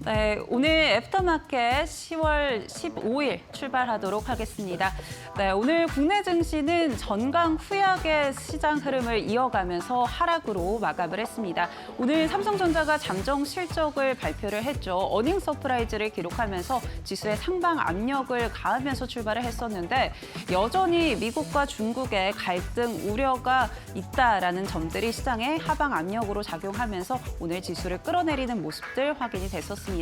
네, 오늘 애프터마켓 10월 15일 출발하도록 하겠습니다. 네, 오늘 국내 증시는 전강 후약의 시장 흐름을 이어가면서 하락으로 마감을 했습니다. 오늘 삼성전자가 잠정 실적을 발표를 했죠. 어닝 서프라이즈를 기록하면서 지수의 상방 압력을 가하면서 출발을 했었는데 여전히 미국과 중국의 갈등 우려가 있다라는 점들이 시장의 하방 압력으로 작용하면서 오늘 지수를 끌어내리는 모습들 확인이 됐었습니다.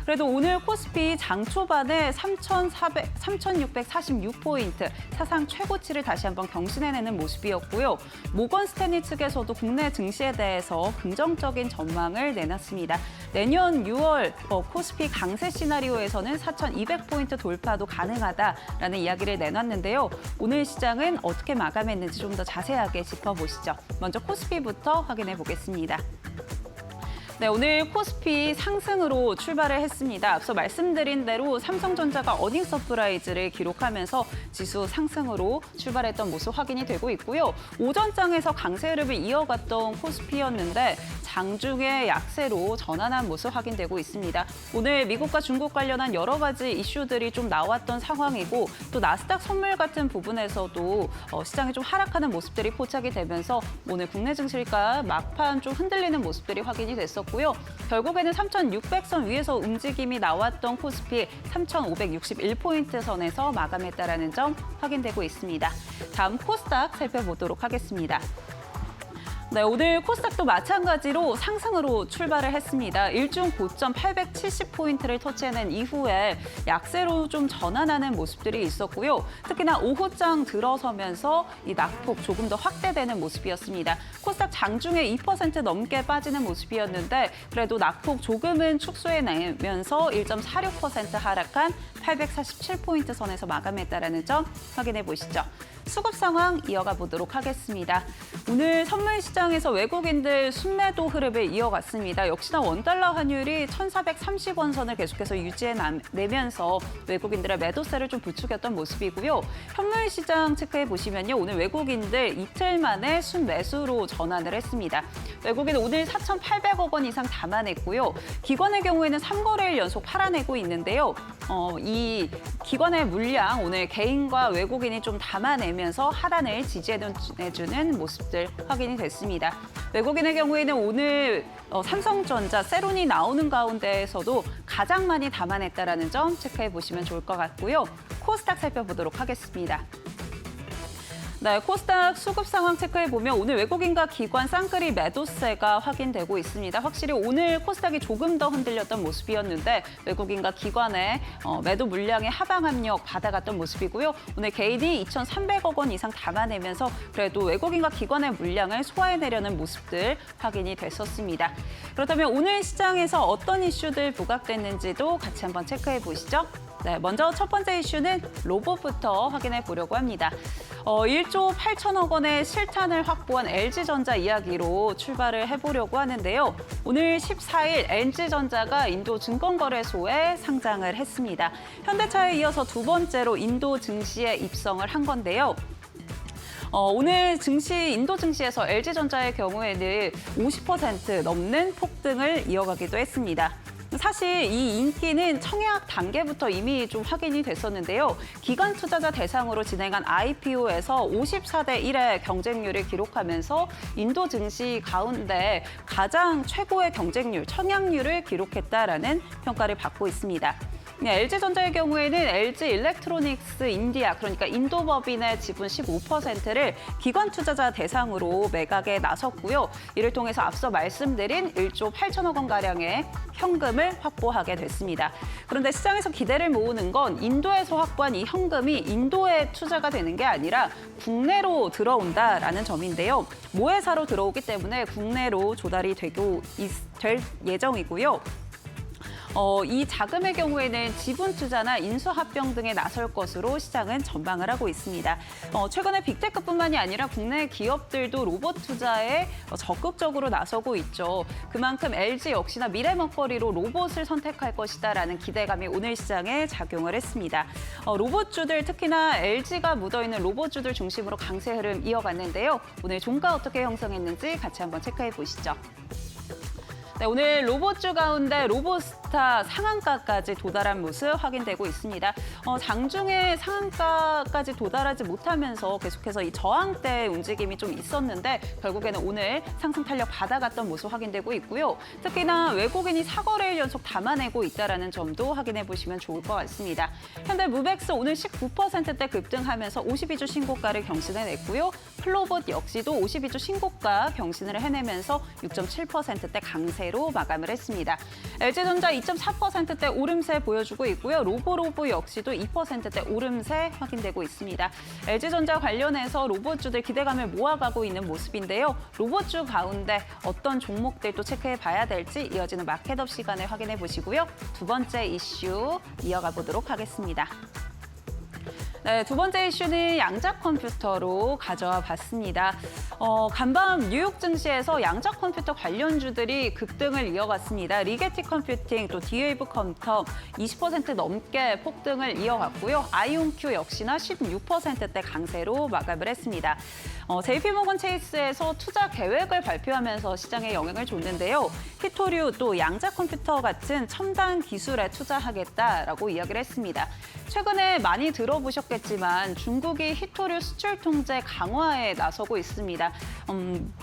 그래도 오늘 코스피 장 초반에 3,646포인트, 사상 최고치를 다시 한번 경신해내는 모습이었고요. 모건 스탠리 측에서도 국내 증시에 대해서 긍정적인 전망을 내놨습니다. 내년 6월 코스피 강세 시나리오에서는 4,200포인트 돌파도 가능하다라는 이야기를 내놨는데요. 오늘 시장은 어떻게 마감했는지 좀 더 자세하게 짚어보시죠. 먼저 코스피부터 확인해 보겠습니다. 네, 오늘 코스피 상승으로 출발을 했습니다. 앞서 말씀드린 대로 삼성전자가 어닝 서프라이즈를 기록하면서 지수 상승으로 출발했던 모습 확인이 되고 있고요. 오전장에서 강세 흐름을 이어갔던 코스피였는데 장중에 약세로 전환한 모습 확인되고 있습니다. 오늘 미국과 중국 관련한 여러 가지 이슈들이 좀 나왔던 상황이고 또 나스닥 선물 같은 부분에서도 시장이 좀 하락하는 모습들이 포착이 되면서 오늘 국내 증시가 막판 좀 흔들리는 모습들이 확인이 됐었고요. 결국에는 3,600선 위에서 움직임이 나왔던 코스피 3,561포인트 선에서 마감했다라는 점 확인되고 있습니다. 다음 코스닥 살펴보도록 하겠습니다. 네, 오늘 코스닥도 마찬가지로 상승으로 출발을 했습니다. 일중 고점 870포인트를 터치해낸 이후에 약세로 좀 전환하는 모습들이 있었고요. 특히나 오후장 들어서면서 이 낙폭 조금 더 확대되는 모습이었습니다. 코스닥 장중에 2% 넘게 빠지는 모습이었는데 그래도 낙폭 조금은 축소해내면서 1.46% 하락한 847포인트 선에서 마감했다라는 점 확인해 보시죠. 수급 상황 이어가 보도록 하겠습니다. 오늘 선물 시장에서 외국인들 순매도 흐름을 이어갔습니다. 역시나 원달러 환율이 1,430원 선을 계속해서 유지해내면서 외국인들의 매도세를 좀 부추겼던 모습이고요. 현물 시장 체크해 보시면요. 오늘 외국인들 이틀 만에 순매수로 전환을 했습니다. 외국인 오늘 4,800억 원 이상 담아냈고요. 기관의 경우에는 3거래일 연속 팔아내고 있는데요. 이 기관의 물량 오늘 개인과 외국인이 좀 담아내면서 하단을 지지해주는 모습들 확인이 됐습니다. 외국인의 경우에는 오늘 삼성전자, 세론이 나오는 가운데에서도 가장 많이 담아냈다라는 점 체크해 보시면 좋을 것 같고요. 코스닥 살펴보도록 하겠습니다. 네, 코스닥 수급 상황 체크해보면 오늘 외국인과 기관 쌍끌이 매도세가 확인되고 있습니다. 확실히 오늘 코스닥이 조금 더 흔들렸던 모습이었는데 외국인과 기관의 매도 물량의 하방 압력 받아갔던 모습이고요. 오늘 개인이 2,300억 원 이상 담아내면서 그래도 외국인과 기관의 물량을 소화해내려는 모습들 확인이 됐었습니다. 그렇다면 오늘 시장에서 어떤 이슈들 부각됐는지도 같이 한번 체크해보시죠. 네, 먼저 첫 번째 이슈는 로봇부터 확인해 보려고 합니다. 1조 8천억 원의 실탄을 확보한 LG전자 이야기로 출발을 해보려고 하는데요. 오늘 14일 LG전자가 인도 증권거래소에 상장을 했습니다. 현대차에 이어서 두 번째로 인도 증시에 입성을 한 건데요. 오늘 인도 증시에서 LG전자의 경우에는 50% 넘는 폭등을 이어가기도 했습니다. 사실 이 인기는 청약 단계부터 이미 좀 확인이 됐었는데요. 기관 투자자 대상으로 진행한 IPO에서 54대 1의 경쟁률을 기록하면서 인도 증시 가운데 가장 최고의 경쟁률, 청약률을 기록했다라는 평가를 받고 있습니다. LG전자의 경우에는 LG 일렉트로닉스 인디아, 그러니까 인도법인의 지분 15%를 기관 투자자 대상으로 매각에 나섰고요. 이를 통해서 앞서 말씀드린 1조 8천억 원가량의 현금을 확보하게 됐습니다. 그런데 시장에서 기대를 모으는 건 인도에서 확보한 이 현금이 인도에 투자가 되는 게 아니라 국내로 들어온다라는 점인데요. 모회사로 들어오기 때문에 국내로 조달이 될 예정이고요. 이 자금의 경우에는 지분 투자나 인수합병 등에 나설 것으로 시장은 전망을 하고 있습니다. 최근에 빅테크뿐만이 아니라 국내 기업들도 로봇 투자에 적극적으로 나서고 있죠. 그만큼 LG 역시나 미래 먹거리로 로봇을 선택할 것이다라는 기대감이 오늘 시장에 작용을 했습니다. 로봇주들, 특히나 LG가 묻어있는 로봇주들 중심으로 강세 흐름 이어갔는데요. 오늘 종가 어떻게 형성했는지 같이 한번 체크해 보시죠. 네, 오늘 로봇주 가운데 로보스트 기타 상한가까지 도달한 모습 확인되고 있습니다. 장중에 상한가까지 도달하지 못하면서 계속해서 이 저항대 움직임이 좀 있었는데 결국에는 오늘 상승 탄력 받아갔던 모습 확인되고 있고요. 특히나 외국인이 4거래일 연속 담아내고 있다는 점도 확인해 보시면 좋을 것 같습니다. 현대 무벡스 오늘 19%대 급등하면서 52주 신고가를 경신해냈고요. 플로봇 역시도 52주 신고가 경신을 해내면서 6.7%대 강세로 마감을 했습니다. LG전자 2.4%대 오름세 보여주고 있고요. 로보로보 역시도 2%대 오름세 확인되고 있습니다. LG전자 관련해서 로봇주들 기대감을 모아가고 있는 모습인데요. 로봇주 가운데 어떤 종목들 또 체크해 봐야 될지 이어지는 마켓업 시간에 확인해 보시고요. 두 번째 이슈 이어가 보도록 하겠습니다. 네, 두 번째 이슈는 양자 컴퓨터로 가져와 봤습니다. 간밤 뉴욕 증시에서 양자 컴퓨터 관련주들이 급등을 이어갔습니다. 리게티 컴퓨팅, 또 디웨이브 컴텀 20% 넘게 폭등을 이어갔고요. 아이온큐 역시나 16%대 강세로 마감을 했습니다. JP모건 체이스에서 투자 계획을 발표하면서 시장에 영향을 줬는데요. 히토류 또 양자 컴퓨터 같은 첨단 기술에 투자하겠다라고 이야기를 했습니다. 최근에 많이 들어보셨겠지만 중국이 히토류 수출 통제 강화에 나서고 있습니다.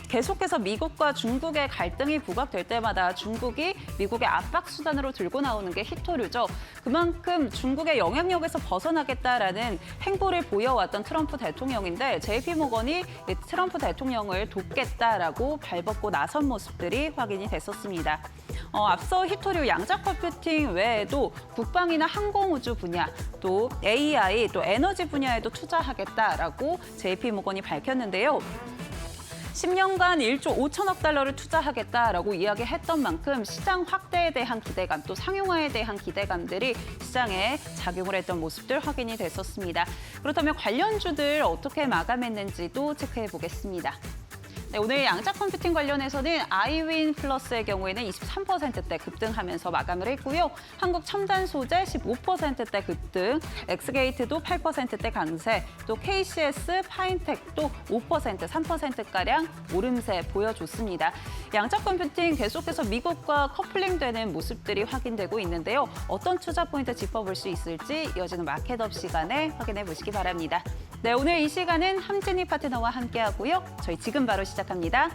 계속해서 미국과 중국의 갈등이 부각될 때마다 중국이 미국의 압박 수단으로 들고 나오는 게 히토류죠. 그만큼 중국의 영향력에서 벗어나겠다라는 행보를 보여왔던 트럼프 대통령인데 JP모건이 트럼프 대통령을 돕겠다라고 발벗고 나선 모습들이 확인이 됐었습니다. 앞서 히토류 양자 컴퓨팅 외에도 국방이나 항공우주 분야, 또 AI, 또 에너지 분야에도 투자하겠다라고 JP모건이 밝혔는데요. 10년간 1조 5천억 달러를 투자하겠다라고 이야기했던 만큼 시장 확대에 대한 기대감, 또 상용화에 대한 기대감들이 시장에 작용을 했던 모습들 확인이 됐었습니다. 그렇다면 관련주들 어떻게 마감했는지도 체크해 보겠습니다. 네, 오늘 양자 컴퓨팅 관련해서는 아이윈 플러스의 경우에는 23%대 급등하면서 마감을 했고요. 한국 첨단 소재 15%대 급등, 엑스게이트도 8%대 강세, 또 KCS, 파인텍도 5%, 3%가량 오름세 보여줬습니다. 양자 컴퓨팅 계속해서 미국과 커플링되는 모습들이 확인되고 있는데요. 어떤 투자 포인트 짚어볼 수 있을지 이어지는 마켓업 시간에 확인해 보시기 바랍니다. 네, 오늘 이 시간은 함진희 파트너와 함께하고요. 저희 지금 바로 시작합니다.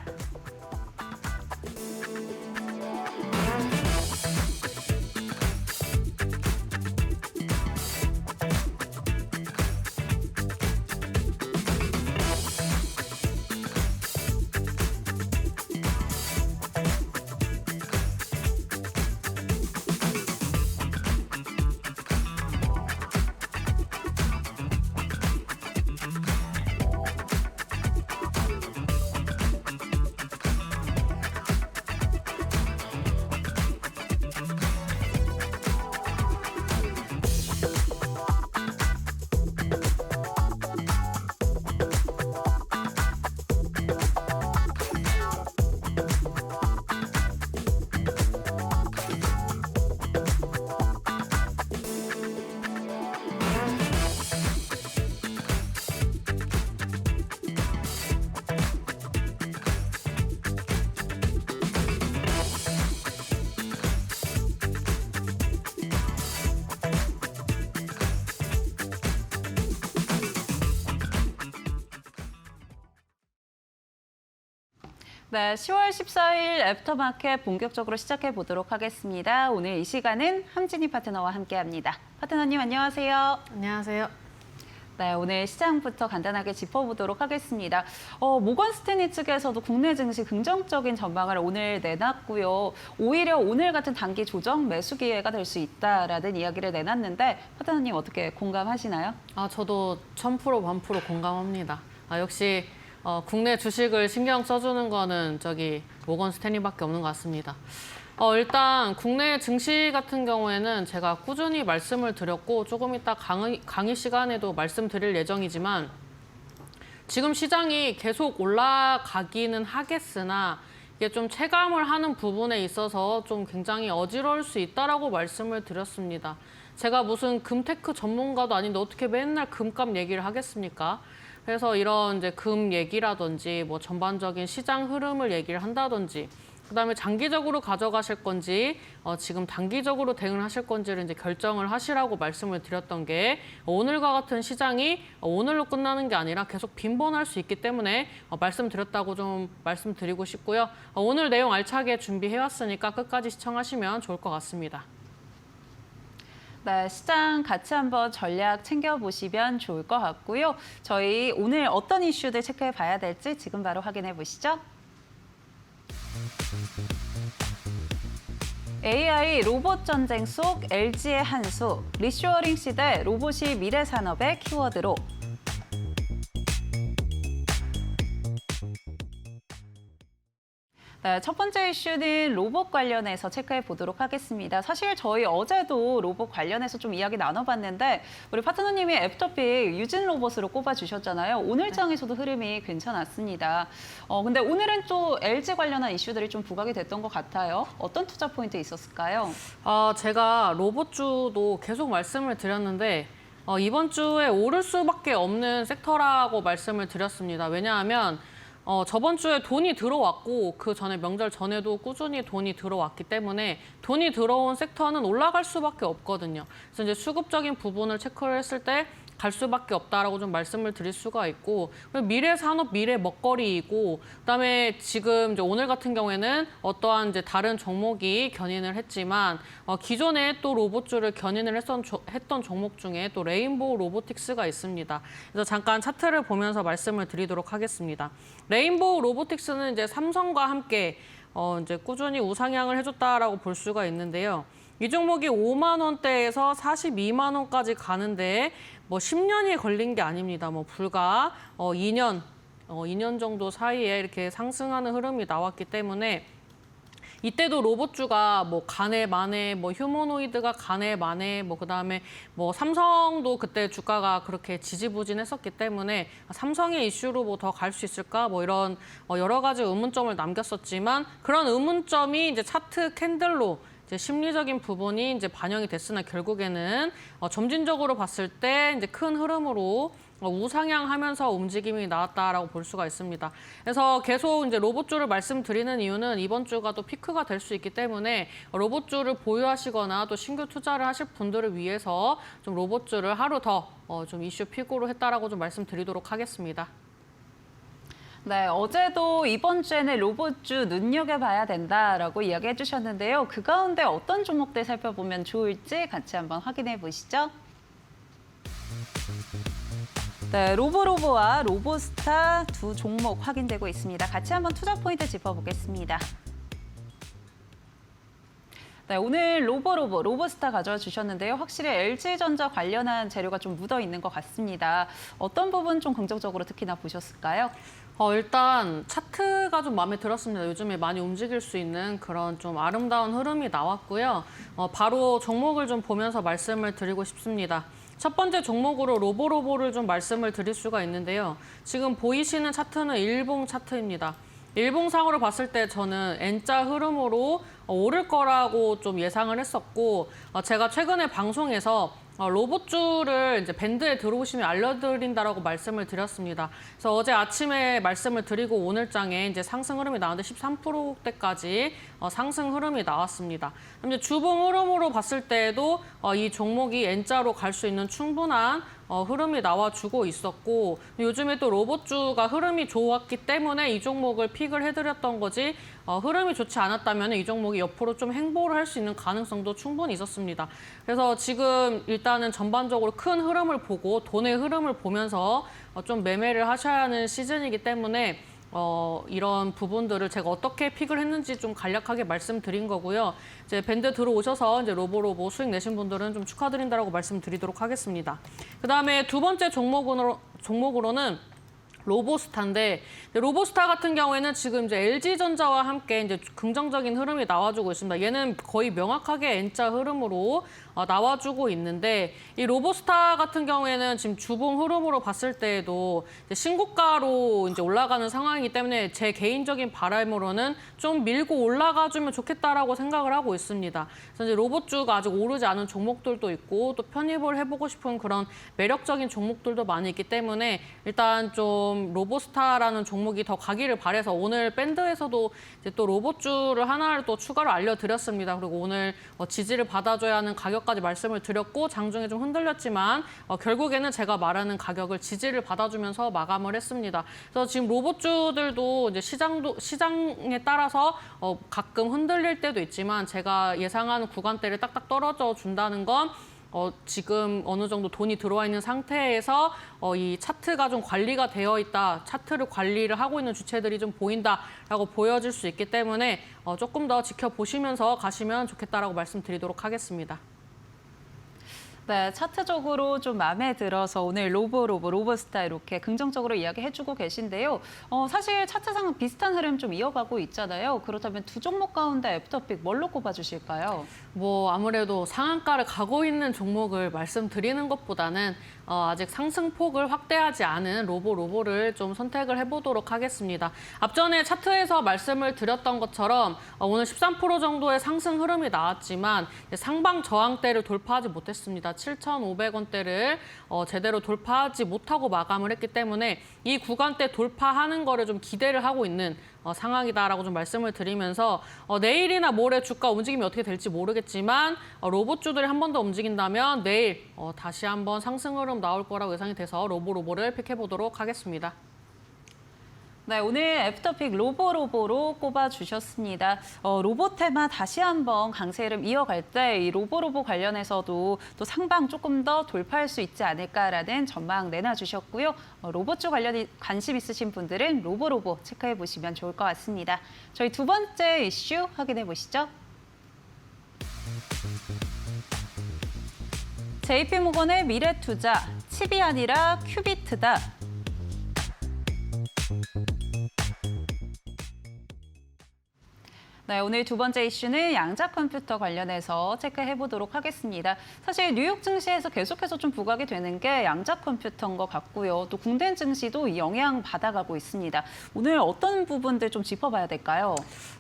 네, 10월 14일 애프터마켓 본격적으로 시작해 보도록 하겠습니다. 오늘 이 시간은 함진희 파트너와 함께합니다. 파트너님 안녕하세요. 안녕하세요. 네, 오늘 시장부터 간단하게 짚어보도록 하겠습니다. 모건 스탠리 측에서도 국내 증시 긍정적인 전망을 오늘 내놨고요. 오히려 오늘 같은 단기 조정 매수 기회가 될 수 있다라는 이야기를 내놨는데 파트너님 어떻게 공감하시나요? 저도 1000% 1000% 공감합니다. 역시 국내 주식을 신경 써주는 거는 모건 스탠리밖에 없는 것 같습니다. 일단 국내 증시 같은 경우에는 제가 꾸준히 말씀을 드렸고 조금 이따 강의 시간에도 말씀드릴 예정이지만 지금 시장이 계속 올라가기는 하겠으나 이게 좀 체감을 하는 부분에 있어서 좀 굉장히 어지러울 수 있다라고 말씀을 드렸습니다. 제가 무슨 금테크 전문가도 아닌데 어떻게 맨날 금값 얘기를 하겠습니까? 그래서 이런 이제 금 얘기라든지 뭐 전반적인 시장 흐름을 얘기를 한다든지 그다음에 장기적으로 가져가실 건지 지금 단기적으로 대응을 하실 건지를 이제 결정을 하시라고 말씀을 드렸던 게 오늘과 같은 시장이 오늘로 끝나는 게 아니라 계속 빈번할 수 있기 때문에 말씀드렸다고 좀 말씀드리고 싶고요. 오늘 내용 알차게 준비해왔으니까 끝까지 시청하시면 좋을 것 같습니다. 네, 시장 같이 한번 전략 챙겨보시면 좋을 것 같고요. 저희 오늘 어떤 이슈들 체크해 봐야 될지 지금 바로 확인해 보시죠. AI 로봇 전쟁 속 LG의 한 수, 리쇼어링 시대 로봇이 미래 산업의 키워드로. 네, 첫 번째 이슈는 로봇 관련해서 체크해 보도록 하겠습니다. 사실 저희 어제도 로봇 관련해서 좀 이야기 나눠봤는데 우리 파트너님이 애프터픽 유진 로봇으로 꼽아주셨잖아요. 오늘 장에서도 흐름이 괜찮았습니다. 근데 오늘은 또 LG 관련한 이슈들이 좀 부각이 됐던 것 같아요. 어떤 투자 포인트 있었을까요? 제가 로봇주도 계속 말씀을 드렸는데 이번 주에 오를 수밖에 없는 섹터라고 말씀을 드렸습니다. 왜냐하면 저번 주에 돈이 들어왔고 그 전에 명절 전에도 꾸준히 돈이 들어왔기 때문에 돈이 들어온 섹터는 올라갈 수밖에 없거든요. 그래서 이제 수급적인 부분을 체크를 했을 때 갈 수밖에 없다라고 좀 말씀을 드릴 수가 있고 미래 산업, 미래 먹거리이고 그다음에 지금 이제 오늘 같은 경우에는 어떠한 이제 다른 종목이 견인을 했지만 기존에 또 로봇주를 견인을 했던 종목 중에 또 레인보우 로보틱스가 있습니다. 그래서 잠깐 차트를 보면서 말씀을 드리도록 하겠습니다. 레인보우 로보틱스는 이제 삼성과 함께 이제 꾸준히 우상향을 해줬다라고 볼 수가 있는데요. 이 종목이 5만 원대에서 42만 원까지 가는데 뭐 10년이 걸린 게 아닙니다. 뭐 불과 2년 정도 사이에 이렇게 상승하는 흐름이 나왔기 때문에 이때도 로봇주가 뭐 가네 마네 뭐 휴머노이드가 가네 마네 뭐 그다음에 뭐 삼성도 그때 주가가 그렇게 지지부진했었기 때문에 삼성의 이슈로 뭐 더 갈 수 있을까 뭐 이런 여러 가지 의문점을 남겼었지만 그런 의문점이 이제 차트 캔들로 이제 심리적인 부분이 이제 반영이 됐으나 결국에는 점진적으로 봤을 때 이제 큰 흐름으로 우상향하면서 움직임이 나왔다라고 볼 수가 있습니다. 그래서 계속 이제 로봇주를 말씀드리는 이유는 이번 주가 또 피크가 될 수 있기 때문에 로봇주를 보유하시거나 또 신규 투자를 하실 분들을 위해서 좀 로봇주를 하루 더 좀 이슈 픽으로 했다라고 좀 말씀드리도록 하겠습니다. 네, 어제도 이번 주에는 로봇주 눈여겨봐야 된다라고 이야기해 주셨는데요. 그 가운데 어떤 종목들 살펴보면 좋을지 같이 한번 확인해 보시죠. 네, 로보로보와 로보스타 두 종목 확인되고 있습니다. 같이 한번 투자 포인트 짚어보겠습니다. 네, 오늘 로보스타 가져와 주셨는데요. 확실히 LG전자 관련한 재료가 좀 묻어 있는 것 같습니다. 어떤 부분 좀 긍정적으로 특히나 보셨을까요? 일단 차트가 좀 마음에 들었습니다. 요즘에 많이 움직일 수 있는 그런 좀 아름다운 흐름이 나왔고요. 바로 종목을 좀 보면서 말씀을 드리고 싶습니다. 첫 번째 종목으로 로보로보를 좀 말씀을 드릴 수가 있는데요. 지금 보이시는 차트는 일봉 차트입니다. 일봉상으로 봤을 때 저는 N자 흐름으로 오를 거라고 좀 예상을 했었고 제가 최근에 방송에서 로봇주를 이제 밴드에 들어오시면 알려드린다라고 말씀을 드렸습니다. 그래서 어제 아침에 말씀을 드리고 오늘 장에 이제 상승 흐름이 나왔는데 13%대까지 상승 흐름이 나왔습니다. 이제 주봉 흐름으로 봤을 때에도 이 종목이 N자로 갈 수 있는 충분한 흐름이 나와주고 있었고 요즘에 또 로봇주가 흐름이 좋았기 때문에 이 종목을 픽을 해드렸던 거지 흐름이 좋지 않았다면 이 종목이 옆으로 좀 행보를 할 수 있는 가능성도 충분히 있었습니다. 그래서 지금 일단은 전반적으로 큰 흐름을 보고 돈의 흐름을 보면서 좀 매매를 하셔야 하는 시즌이기 때문에 이런 부분들을 제가 어떻게 픽을 했는지 좀 간략하게 말씀드린 거고요. 이제 밴드 들어오셔서 이제 로보로보 수익 내신 분들은 좀 축하드린다라고 말씀드리도록 하겠습니다. 그다음에 두 번째 종목으로는 로보스타인데 로보스타 같은 경우에는 지금 이제 LG전자와 함께 이제 긍정적인 흐름이 나와주고 있습니다. 얘는 거의 명확하게 N자 흐름으로 나와주고 있는데 이 로보스타 같은 경우에는 지금 주봉 흐름으로 봤을 때에도 이제 신고가로 이제 올라가는 상황이기 때문에 제 개인적인 바람으로는 좀 밀고 올라가주면 좋겠다라고 생각을 하고 있습니다. 그래서 이제 로봇주가 아직 오르지 않은 종목들도 있고 또 편입을 해보고 싶은 그런 매력적인 종목들도 많이 있기 때문에 일단 좀 좀 로보스타라는 종목이 더 가기를 바래서 오늘 밴드에서도 이제 또 로봇주를 하나를 또 추가로 알려드렸습니다. 그리고 오늘 지지를 받아줘야 하는 가격까지 말씀을 드렸고 장중에 좀 흔들렸지만 결국에는 제가 말하는 가격을 지지를 받아주면서 마감을 했습니다. 그래서 지금 로봇주들도 이제 시장에 따라서 가끔 흔들릴 때도 있지만 제가 예상하는 구간대를 딱딱 떨어져 준다는 건 지금 어느 정도 돈이 들어와 있는 상태에서 이 차트가 좀 관리가 되어 있다, 차트를 관리를 하고 있는 주체들이 좀 보인다라고 보여질 수 있기 때문에 조금 더 지켜보시면서 가시면 좋겠다라고 말씀드리도록 하겠습니다. 네, 차트적으로 좀 마음에 들어서 오늘 로보스타 이렇게 긍정적으로 이야기해주고 계신데요. 사실 차트상 비슷한 흐름 좀 이어가고 있잖아요. 그렇다면 두 종목 가운데 애프터픽 뭘로 꼽아주실까요? 뭐 아무래도 상한가를 가고 있는 종목을 말씀드리는 것보다는 아직 상승폭을 확대하지 않은 로보를 좀 선택을 해보도록 하겠습니다. 앞전에 차트에서 말씀을 드렸던 것처럼 오늘 13% 정도의 상승 흐름이 나왔지만 상방 저항대를 돌파하지 못했습니다. 7,500원대를 제대로 돌파하지 못하고 마감을 했기 때문에 이 구간대 돌파하는 거를 좀 기대를 하고 있는 상황이다라고 좀 말씀을 드리면서 내일이나 모레 주가 움직임이 어떻게 될지 모르겠지만 로봇주들이 한 번 더 움직인다면 내일 다시 한번 상승 흐름 나올 거라고 예상이 돼서 로보를 픽해보도록 하겠습니다. 네, 오늘 애프터픽 로보로 꼽아주셨습니다. 로보 테마 다시 한번 강세 흐름 이어갈 때 이 로보 관련해서도 또 상방 조금 더 돌파할 수 있지 않을까라는 전망 내놔주셨고요. 로봇주 관련이 관심 있으신 분들은 로보 체크해 보시면 좋을 것 같습니다. 저희 두 번째 이슈 확인해 보시죠. JP모건의 미래투자, 칩이 아니라 큐비트다. 네, 오늘 두 번째 이슈는 양자 컴퓨터 관련해서 체크해 보도록 하겠습니다. 사실 뉴욕 증시에서 계속해서 좀 부각이 되는 게 양자 컴퓨터인 것 같고요. 또 국내 증시도 영향 받아가고 있습니다. 오늘 어떤 부분들 좀 짚어봐야 될까요?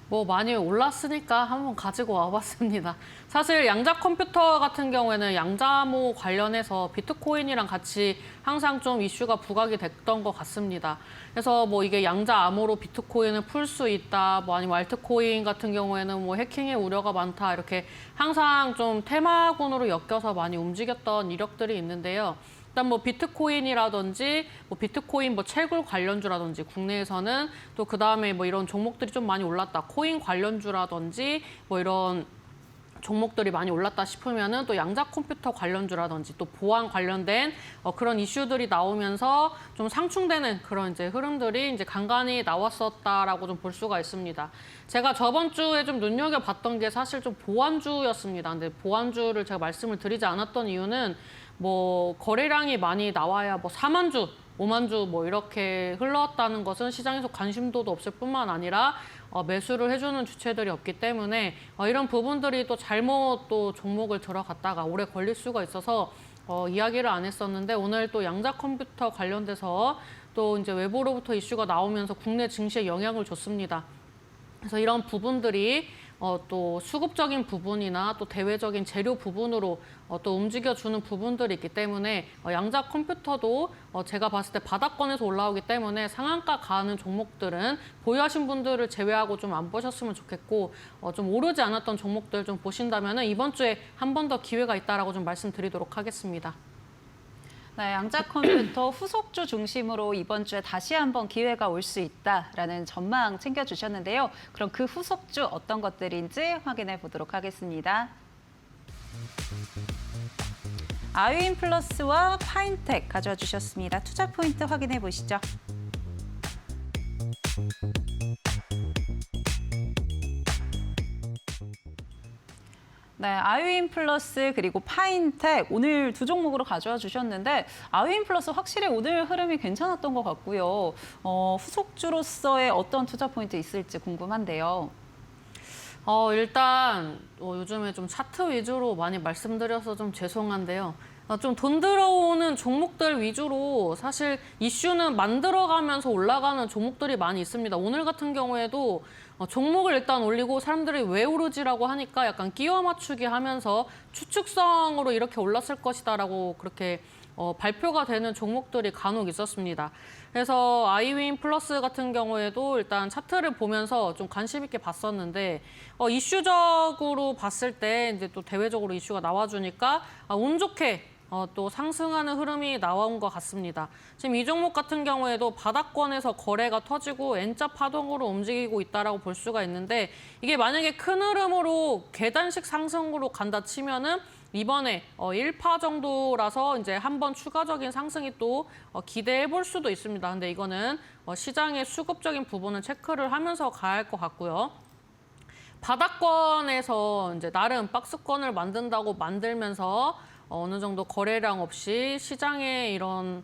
뭐 많이 올랐으니까 한번 가지고 와봤습니다. 사실 양자 컴퓨터 같은 경우에는 양자모 관련해서 비트코인이랑 같이 항상 좀 이슈가 부각이 됐던 것 같습니다. 그래서 뭐 이게 양자 암호로 비트코인을 풀 수 있다, 뭐 아니면 알트코인 같은 경우에는 뭐 해킹의 우려가 많다, 이렇게 항상 좀 테마군으로 엮여서 많이 움직였던 이력들이 있는데요. 일단 뭐 비트코인이라든지 뭐 비트코인 뭐 채굴 관련주라든지 국내에서는 또 그다음에 뭐 이런 종목들이 좀 많이 올랐다. 코인 관련주라든지 뭐 이런 종목들이 많이 올랐다 싶으면은 또 양자 컴퓨터 관련주라든지 또 보안 관련된 그런 이슈들이 나오면서 좀 상충되는 그런 이제 흐름들이 이제 간간히 나왔었다라고 좀 볼 수가 있습니다. 제가 저번 주에 좀 눈여겨봤던 게 사실 좀 보안주였습니다. 근데 보안주를 제가 말씀을 드리지 않았던 이유는 뭐 거래량이 많이 나와야 뭐 4만 주, 5만 주 뭐 이렇게 흘러왔다는 것은 시장에서 관심도도 없을 뿐만 아니라 매수를 해주는 주체들이 없기 때문에 이런 부분들이 또 잘못 또 종목을 들어갔다가 오래 걸릴 수가 있어서 이야기를 안 했었는데 오늘 또 양자 컴퓨터 관련돼서 또 이제 외부로부터 이슈가 나오면서 국내 증시에 영향을 줬습니다. 그래서 이런 부분들이 또 수급적인 부분이나 또 대외적인 재료 부분으로 또 움직여주는 부분들이 있기 때문에 양자 컴퓨터도 제가 봤을 때 바닥권에서 올라오기 때문에 상한가 가는 종목들은 보유하신 분들을 제외하고 좀 안 보셨으면 좋겠고 좀 오르지 않았던 종목들 좀 보신다면 이번 주에 한 번 더 기회가 있다라고 좀 말씀드리도록 하겠습니다. 네, 양자 컴퓨터 후속주 중심으로 이번 주에 다시 한번 기회가 올 수 있다라는 전망 챙겨주셨는데요. 그럼 그 후속주 어떤 것들인지 확인해 보도록 하겠습니다. 아유인플러스와 파인텍 가져와 주셨습니다. 투자 포인트 확인해 보시죠. 네, 아유인플러스 그리고 파인텍 오늘 두 종목으로 가져와 주셨는데 아유인플러스 확실히 오늘 흐름이 괜찮았던 것 같고요. 후속주로서의 어떤 투자 포인트 있을지 궁금한데요. 일단 요즘에 좀 차트 위주로 많이 말씀드려서 좀 죄송한데요. 좀 돈 들어오는 종목들 위주로 사실 이슈는 만들어가면서 올라가는 종목들이 많이 있습니다. 오늘 같은 경우에도 종목을 일단 올리고 사람들이 왜 오르지라고 하니까 약간 끼워 맞추기 하면서 추측성으로 이렇게 올랐을 것이다라고 그렇게 발표가 되는 종목들이 간혹 있었습니다. 그래서 아이윈 플러스 같은 경우에도 일단 차트를 보면서 좀 관심 있게 봤었는데 이슈적으로 봤을 때 이제 또 대외적으로 이슈가 나와주니까 운 좋게 또 상승하는 흐름이 나온 것 같습니다. 지금 이 종목 같은 경우에도 바닥권에서 거래가 터지고 N자 파동으로 움직이고 있다라고 볼 수가 있는데 이게 만약에 큰 흐름으로 계단식 상승으로 간다 치면은 이번에 1파 정도라서 이제 한번 추가적인 상승이 또 기대해 볼 수도 있습니다. 근데 이거는 시장의 수급적인 부분을 체크를 하면서 가야 할 것 같고요. 바닥권에서 이제 나름 박스권을 만든다고 만들면서 어느 정도 거래량 없이 시장의 이런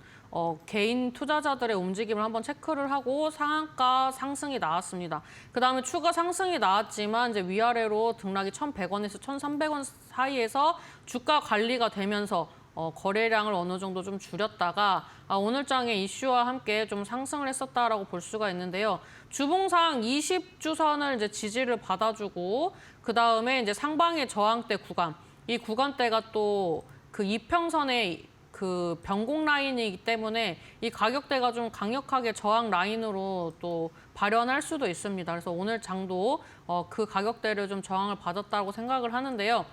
개인 투자자들의 움직임을 한번 체크를 하고 상한가 상승이 나왔습니다. 그다음에 추가 상승이 나왔지만 이제 위아래로 등락이 1,100원에서 1,300원 사이에서 주가 관리가 되면서 거래량을 어느 정도 좀 줄였다가 오늘장의 이슈와 함께 좀 상승을 했었다라고 볼 수가 있는데요. 주봉상 20주선을 이제 지지를 받아주고 그다음에 이제 상방의 저항대 구간, 이 구간대가 또 그 이평선의 그 변곡 라인이기 때문에 이 가격대가 좀 강력하게 저항 라인으로 또 발현할 수도 있습니다. 그래서 오늘 장도 그 가격대를 좀 저항을 받았다고 생각을 하는데요.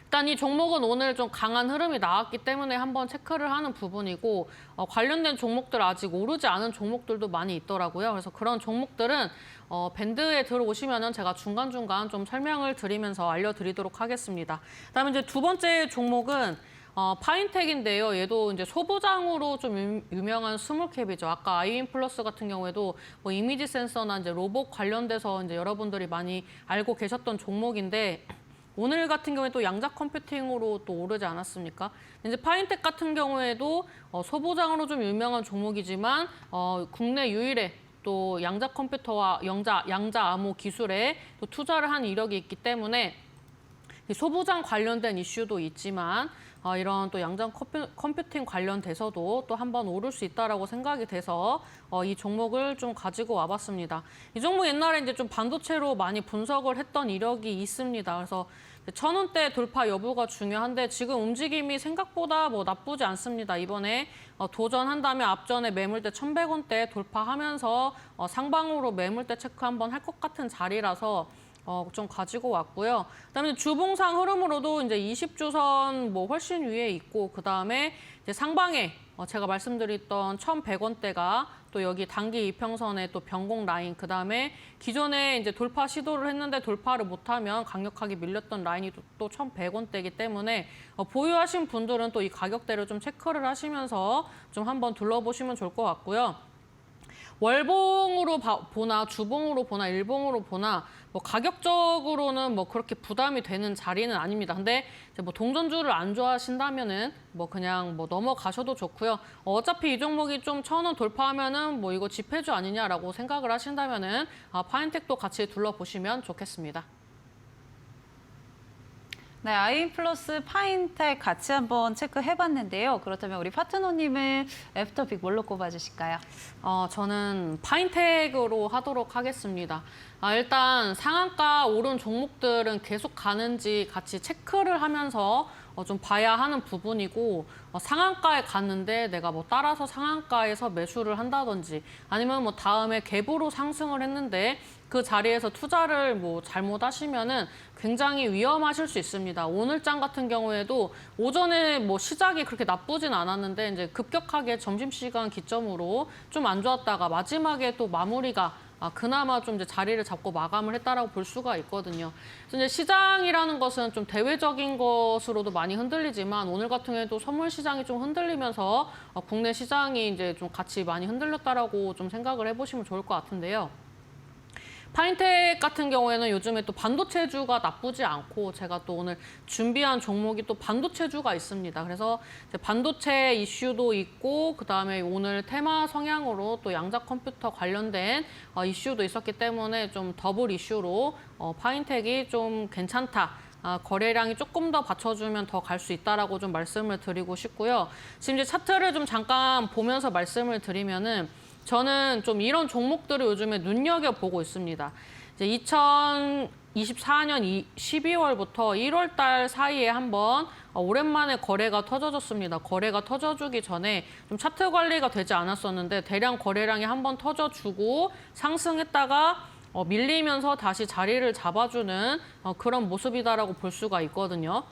일단 이 종목은 오늘 좀 강한 흐름이 나왔기 때문에 한번 체크를 하는 부분이고 관련된 종목들 아직 오르지 않은 종목들도 많이 있더라고요. 그래서 그런 종목들은 밴드에 들어오시면은 제가 중간중간 좀 설명을 드리면서 알려드리도록 하겠습니다. 그다음에 이제 두 번째 종목은 파인텍인데요. 얘도 이제 소부장으로 좀 유명한 스몰캡이죠. 아까 아이윈 플러스 같은 경우에도 뭐 이미지 센서나 이제 로봇 관련돼서 이제 여러분들이 많이 알고 계셨던 종목인데 오늘 같은 경우에 또 양자 컴퓨팅으로 또 오르지 않았습니까? 이제 파인텍 같은 경우에도 소부장으로 좀 유명한 종목이지만 국내 유일의 또 양자 컴퓨터와 양자 암호 기술에 또 투자를 한 이력이 있기 때문에 소부장 관련된 이슈도 있지만 이런 또 양자 컴퓨팅 관련돼서도 또 한번 오를 수 있다라고 생각이 돼서 이 종목을 좀 가지고 와봤습니다. 이 종목 옛날에 이제 좀 반도체로 많이 분석을 했던 이력이 있습니다. 그래서 1,000원대 돌파 여부가 중요한데 지금 움직임이 생각보다 뭐 나쁘지 않습니다. 이번에 도전한다면 앞전에 매물대 1,100원대 돌파하면서 상방으로 매물대 체크 한번 할 것 같은 자리라서 좀 가지고 왔고요. 그다음에 주봉상 흐름으로도 이제 20주선 뭐 훨씬 위에 있고 그다음에 이제 상방에 제가 말씀드렸던 1,100원대가 또 여기 단기 이평선의 또 변곡 라인 그다음에 기존에 이제 돌파 시도를 했는데 돌파를 못하면 강력하게 밀렸던 라인이 또 1,100원대이기 때문에 보유하신 분들은 또 이 가격대를 좀 체크를 하시면서 좀 한번 둘러보시면 좋을 것 같고요. 월봉으로 보나 주봉으로 보나 일봉으로 보나 뭐 가격적으로는 뭐 그렇게 부담이 되는 자리는 아닙니다. 근데 이제 뭐 동전주를 안 좋아하신다면은 뭐 그냥 뭐 넘어가셔도 좋고요. 어차피 이 종목이 좀 1,000원 돌파하면은 뭐 이거 집회주 아니냐라고 생각을 하신다면은 파인텍도 같이 둘러보시면 좋겠습니다. 네, 아이윈 플러스 파인텍 같이 한번 체크해봤는데요. 그렇다면 우리 파트너님은 애프터빅 뭘로 꼽아주실까요? 저는 파인텍으로 하도록 하겠습니다. 일단 상한가 오른 종목들은 계속 가는지 같이 체크를 하면서 좀 봐야 하는 부분이고 상한가에 갔는데 내가 뭐 따라서 상한가에서 매수를 한다든지 아니면 뭐 다음에 갭으로 상승을 했는데 그 자리에서 투자를 뭐 잘못하시면은 굉장히 위험하실 수 있습니다. 오늘장 같은 경우에도 오전에 뭐 시작이 그렇게 나쁘진 않았는데 이제 급격하게 점심시간 기점으로 좀 안 좋았다가 마지막에 또 마무리가 그나마 좀 이제 자리를 잡고 마감을 했다라고 볼 수가 있거든요. 그래서 이제 시장이라는 것은 좀 대외적인 것으로도 많이 흔들리지만 오늘 같은 경우에도 선물 시장이 좀 흔들리면서 국내 시장이 이제 좀 같이 많이 흔들렸다라고 좀 생각을 해보시면 좋을 것 같은데요. 파인텍 같은 경우에는 요즘에 또 반도체주가 나쁘지 않고 제가 또 오늘 준비한 종목이 또 반도체주가 있습니다. 그래서 이제 반도체 이슈도 있고 그다음에 오늘 테마 성향으로 또 양자 컴퓨터 관련된 이슈도 있었기 때문에 좀 더블 이슈로 파인텍이 좀 괜찮다. 거래량이 조금 더 받쳐주면 더 갈 수 있다라고 좀 말씀을 드리고 싶고요. 지금 이제 차트를 좀 잠깐 보면서 말씀을 드리면은 저는 좀 이런 종목들을 요즘에 눈여겨보고 있습니다. 이제 2024년 12월부터 1월 달 사이에 한번 오랜만에 거래가 터져줬습니다. 거래가 터져주기 전에 좀 차트 관리가 되지 않았었는데 대량 거래량이 한번 터져주고 상승했다가 밀리면서 다시 자리를 잡아주는 그런 모습이다라고 볼 수가 있거든요.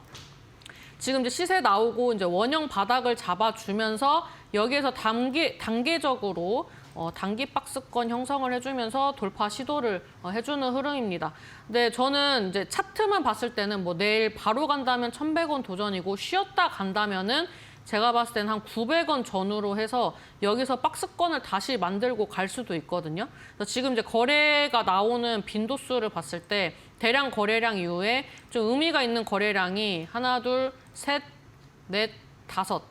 지금 이제 시세 나오고 이제 원형 바닥을 잡아주면서 여기에서 단계적으로 단기 박스권 형성을 해주면서 돌파 시도를 해주는 흐름입니다. 근데 저는 이제 차트만 봤을 때는 뭐 내일 바로 간다면 1,100원 도전이고 쉬었다 간다면은 제가 봤을 때는 한 900원 전후로 해서 여기서 박스권을 다시 만들고 갈 수도 있거든요. 그래서 지금 이제 거래가 나오는 빈도수를 봤을 때 대량 거래량 이후에 좀 의미가 있는 거래량이 하나, 둘, 셋, 넷, 다섯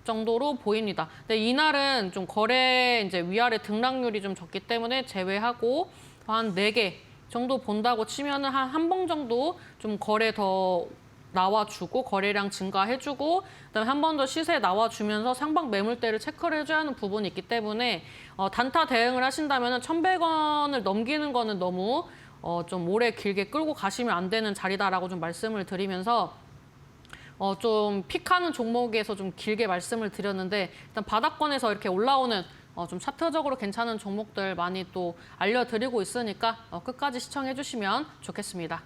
정도로 보입니다. 근데 이날은 좀 거래 이제 위아래 등락률이 좀 적기 때문에 제외하고 한 4개 정도 본다고 치면은 한 번 정도 좀 거래 더 나와주고 거래량 증가해주고 그다음에 한 번 더 시세 나와주면서 상방 매물대를 체크를 해줘야 하는 부분이 있기 때문에 단타 대응을 하신다면 1,100원을 넘기는 거는 너무 좀 오래 길게 끌고 가시면 안 되는 자리다라고 좀 말씀을 드리면서 좀 픽하는 종목에서 좀 길게 말씀을 드렸는데 일단 바닥권에서 이렇게 올라오는 좀 차트적으로 괜찮은 종목들 많이 또 알려드리고 있으니까 끝까지 시청해 주시면 좋겠습니다.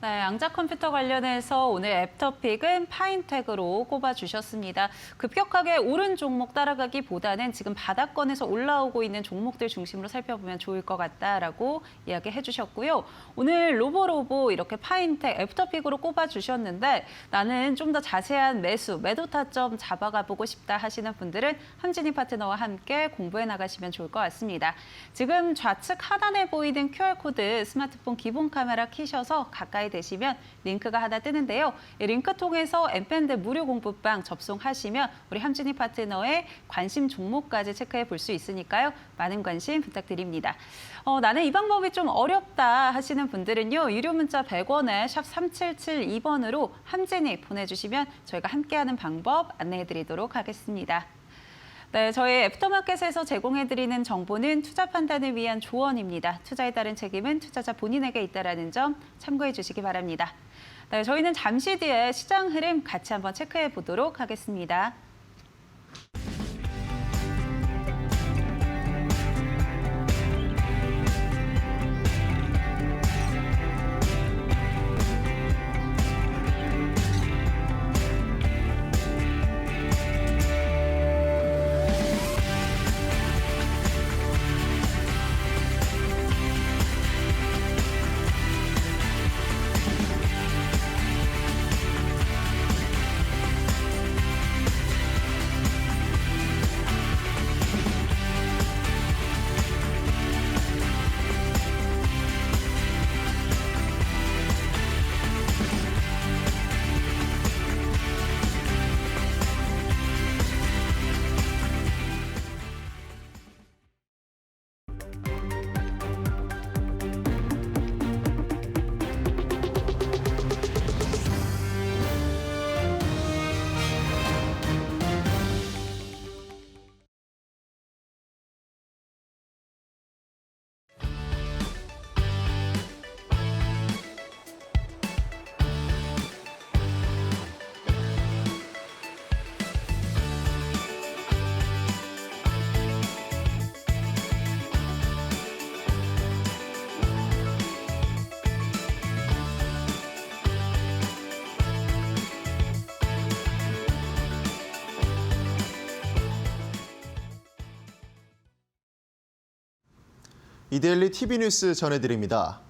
네, 양자 컴퓨터 관련해서 오늘 애프터픽은 파인텍으로 꼽아주셨습니다. 급격하게 오른 종목 따라가기보다는 지금 바닥권에서 올라오고 있는 종목들 중심으로 살펴보면 좋을 것 같다라고 이야기해 주셨고요. 오늘 로보로보 이렇게 파인텍 애프터픽으로 꼽아주셨는데 나는 좀 더 자세한 매도 타점 잡아가 보고 싶다 하시는 분들은 함진희 파트너와 함께 공부해 나가시면 좋을 것 같습니다. 지금 좌측 하단에 보이는 QR코드 스마트폰 기본 카메라 키셔서 가까이 되시면 링크가 하나 뜨는데요. 이 링크 통해서 엠밴드 무료 공부방 접속하시면 우리 함진희 파트너의 관심 종목까지 체크해 볼 수 있으니까요. 많은 관심 부탁드립니다. 나는 이 방법이 좀 어렵다 하시는 분들은요. 유료 문자 100원에 샵 3772번으로 함진희 보내주시면 저희가 함께하는 방법 안내해 드리도록 하겠습니다. 네, 저희 애프터마켓에서 제공해드리는 정보는 투자 판단을 위한 조언입니다. 투자에 따른 책임은 투자자 본인에게 있다는 점 참고해 주시기 바랍니다. 네, 저희는 잠시 뒤에 시장 흐름 같이 한번 체크해 보도록 하겠습니다. 이데일리 TV 뉴스 전해드립니다.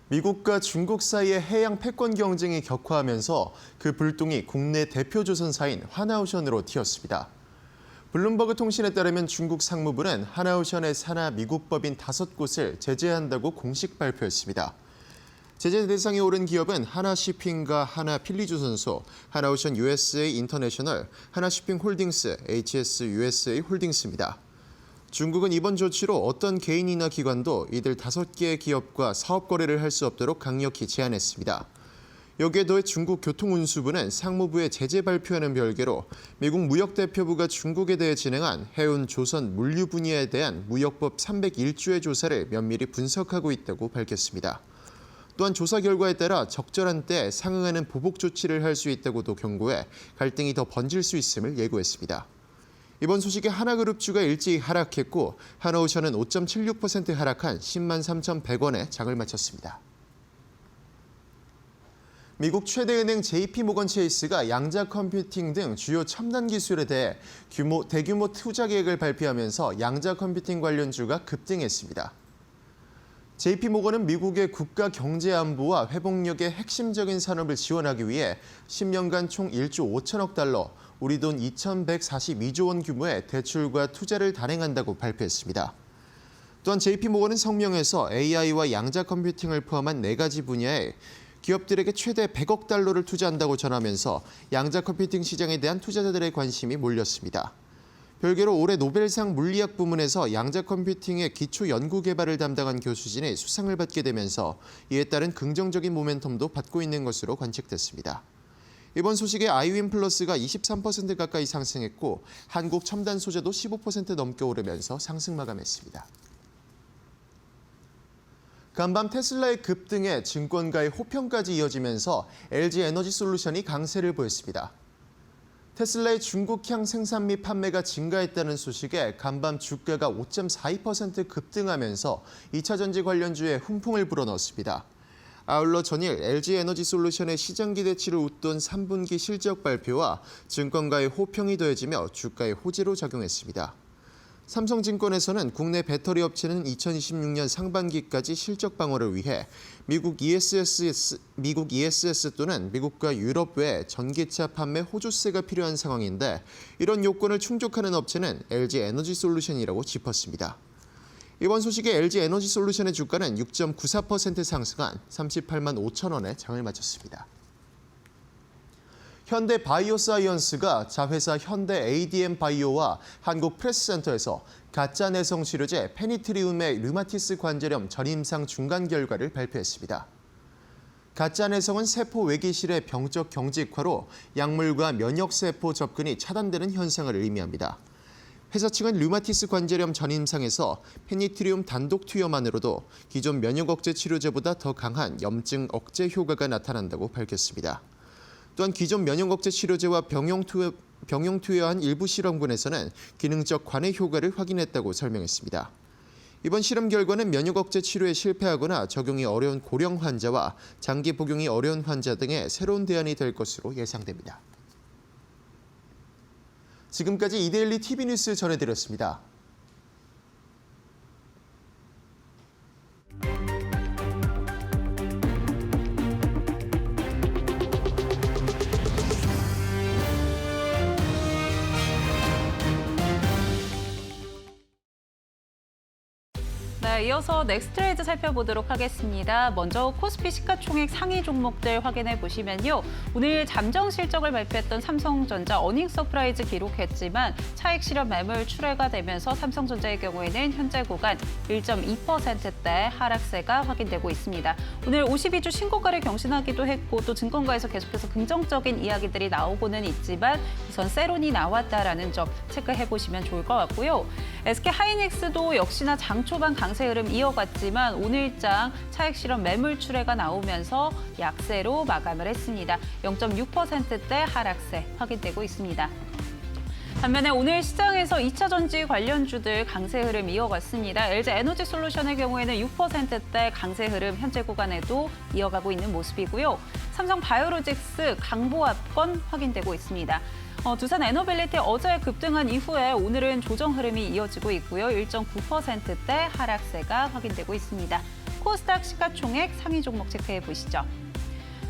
미국과 중국 사이의 해양 패권 경쟁이 격화하면서 그 불똥이 국내 대표 조선사인 하나오션으로 튀었습니다. 블룸버그 통신에 따르면 중국 상무부는 하나오션의 산하 미국 법인 5곳을 제재한다고 공식 발표했습니다. 제재 대상에 오른 기업은 하나시핑과 하나필리조선소, 하나오션 USA 인터내셔널, 하나시핑 홀딩스, HS USA 홀딩스입니다. 중국은 이번 조치로 어떤 개인이나 기관도 이들 5개의 기업과 사업 거래를 할 수 없도록 강력히 제한했습니다. 여기에 더해 중국 교통운수부는 상무부의 제재 발표와는 별개로 미국 무역대표부가 중국에 대해 진행한 해운 조선 물류 분야에 대한 무역법 301조의 조사를 면밀히 분석하고 있다고 밝혔습니다. 또한 조사 결과에 따라 적절한 때 상응하는 보복 조치를 할 수 있다고도 경고해 갈등이 더 번질 수 있음을 예고했습니다. 이번 소식에 하나그룹주가 일찍 하락했고 하나오션은 5.76% 하락한 10만 3,100원에 장을 마쳤습니다. 미국 최대 은행 JP모건 체이스가 양자 컴퓨팅 등 주요 첨단 기술에 대해 대규모 투자 계획을 발표하면서 양자 컴퓨팅 관련주가 급등했습니다. JP모건은 미국의 국가 경제 안보와 회복력의 핵심적인 산업을 지원하기 위해 10년간 총 1조 5천억 달러, 우리 돈 2,142조 원 규모의 대출과 투자를 단행한다고 발표했습니다. 또한 JP모건은 성명에서 AI와 양자 컴퓨팅을 포함한 4가지 분야에 기업들에게 최대 100억 달러를 투자한다고 전하면서 양자 컴퓨팅 시장에 대한 투자자들의 관심이 몰렸습니다. 별개로 올해 노벨상 물리학 부문에서 양자 컴퓨팅의 기초 연구 개발을 담당한 교수진이 수상을 받게 되면서 이에 따른 긍정적인 모멘텀도 받고 있는 것으로 관측됐습니다. 이번 소식에 아이윈 플러스가 23% 가까이 상승했고 한국 첨단 소재도 15% 넘게 오르면서 상승 마감했습니다. 간밤 테슬라의 급등에 증권가의 호평까지 이어지면서 LG에너지솔루션이 강세를 보였습니다. 테슬라의 중국향 생산 및 판매가 증가했다는 소식에 간밤 주가가 5.42% 급등하면서 2차 전지 관련주에 훈풍을 불어넣었습니다. 아울러 전일 LG에너지솔루션의 시장 기대치를 웃돈 3분기 실적 발표와 증권가의 호평이 더해지며 주가에 호재로 작용했습니다. 삼성증권에서는 국내 배터리 업체는 2026년 상반기까지 실적 방어를 위해 미국 ESS 또는 미국과 유럽 외 전기차 판매 호조세가 필요한 상황인데 이런 요건을 충족하는 업체는 LG에너지솔루션이라고 짚었습니다. 이번 소식에 LG에너지솔루션의 주가는 6.94% 상승한 38만 5천 원에 장을 마쳤습니다. 현대 바이오사이언스가 자회사 현대 ADM 바이오와 한국 프레스센터에서 가짜 내성 치료제 페니트리움의 류마티스 관절염 전임상 중간 결과를 발표했습니다. 가짜 내성은 세포 외기실의 병적 경직화로 약물과 면역세포 접근이 차단되는 현상을 의미합니다. 회사 측은 류마티스 관절염 전임상에서 페니트리움 단독 투여만으로도 기존 면역 억제 치료제보다 더 강한 염증 억제 효과가 나타난다고 밝혔습니다. 또한 기존 면역 억제 치료제와 병용 투여한 일부 실험군에서는 기능적 관해 효과를 확인했다고 설명했습니다. 이번 실험 결과는 면역 억제 치료에 실패하거나 적용이 어려운 고령 환자와 장기 복용이 어려운 환자 등의 새로운 대안이 될 것으로 예상됩니다. 지금까지 이데일리 TV 뉴스 전해드렸습니다. 네, 이어서 넥스트레이드 살펴보도록 하겠습니다. 먼저 코스피 시가총액 상위 종목들 확인해 보시면요. 오늘 잠정 실적을 발표했던 삼성전자 어닝 서프라이즈 기록했지만 차익 실현 매물 출회가 되면서 삼성전자의 경우에는 현재 구간 1.2%대 하락세가 확인되고 있습니다. 오늘 52주 신고가를 경신하기도 했고 또 증권가에서 계속해서 긍정적인 이야기들이 나오고는 있지만 우선 세론이 나왔다라는 점 체크해 보시면 좋을 것 같고요. SK 하이닉스도 역시나 장 초반 강세 흐름 이어갔지만 오늘장 차익 실현 매물 출회가 나오면서 약세로 마감을 했습니다. 0.6%대 하락세 확인되고 있습니다. 반면에 오늘 시장에서 2차 전지 관련주들 강세 흐름 이어갔습니다. LG에너지솔루션의 경우에는 6%대 강세 흐름 현재 구간에도 이어가고 있는 모습이고요. 삼성 바이오로직스 강보합권 확인되고 있습니다. 두산 에너빌리티 어제 급등한 이후에 오늘은 조정 흐름이 이어지고 있고요. 1.9%대 하락세가 확인되고 있습니다. 코스닥 시가총액 상위 종목 체크해 보시죠.